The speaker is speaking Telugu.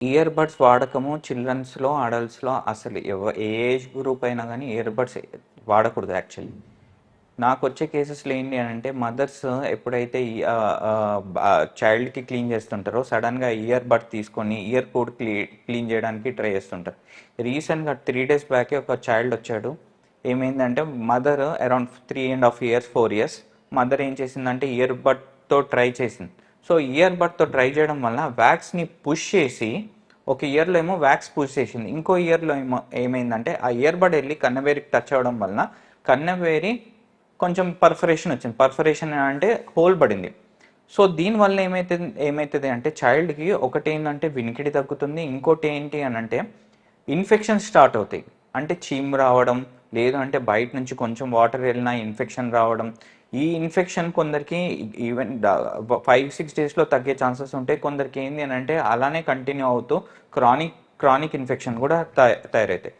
ఇయర్ బడ్స్ వాడకము చిల్డ్రన్స్‌లో, అడల్ట్స్‌లో అసలు ఏ ఏజ్ గ్రూప్ అయినా గానీ ఇయర్ బడ్స్ వాడకూడదు యాక్చువల్లీ. నాకొచ్చే కేసెస్‌లో ఏంటి అనంటే మదర్స్ ఎప్పుడైతే చైల్డ్‌కి క్లీన్ చేస్తుంటారో సడన్‌గా ఇయర్ బడ్ తీసుకొని ఇయర్ కోడ్ క్లీన్ చేయడానికి ట్రై చేస్తుంటారు. రీసెంట్‌గా 3 డేస్ బ్యాకే ఒక చైల్డ్ వచ్చాడు. ఏమైందంటే mother around 3½ years, 4 years mother ఏం చేసిందంటే ఇయర్ బడ్‌తో ట్రై చేసింది. సో ఇయర్ బడ్‌తో ట్రై చేయడం వల్ల వ్యాక్స్‌ని పుష్ చేసి ఒక ఇయర్‌లో ఏమో వ్యాక్స్ పుష్ చేసింది. ఇంకో ఇయర్‌లో ఏమైందంటే ఆ ఇయర్ బడ్ వెళ్ళి కన్నవేరికి టచ్ అవ్వడం వలన కన్నవేరి కొంచెం పర్ఫరేషన్ వచ్చింది. పర్ఫరేషన్ అంటే హోల్ పడింది. సో దీనివల్ల ఏమైతుంది అంటే చైల్డ్కి ఒకటి ఏంటంటే వినికిడి తగ్గుతుంది. ఇంకోటి ఏంటి అని అంటే ఇన్ఫెక్షన్ స్టార్ట్ అవుతాయి. అంటే చీమ్ రావడం, లేదు అంటే బయట నుంచి కొంచెం వాటర్ వెళ్ళినా ఇన్ఫెక్షన్ రావడం. ఈ ఇన్ఫెక్షన్ కొందరికి ఈవెన్ 5-6 డేస్లో తగ్గే ఛాన్సెస్ ఉంటాయి. కొందరికి ఏంటి అని అంటే అలానే కంటిన్యూ అవుతూ క్రానిక్ క్రానిక్ ఇన్ఫెక్షన్ కూడా తయారవుతాయి.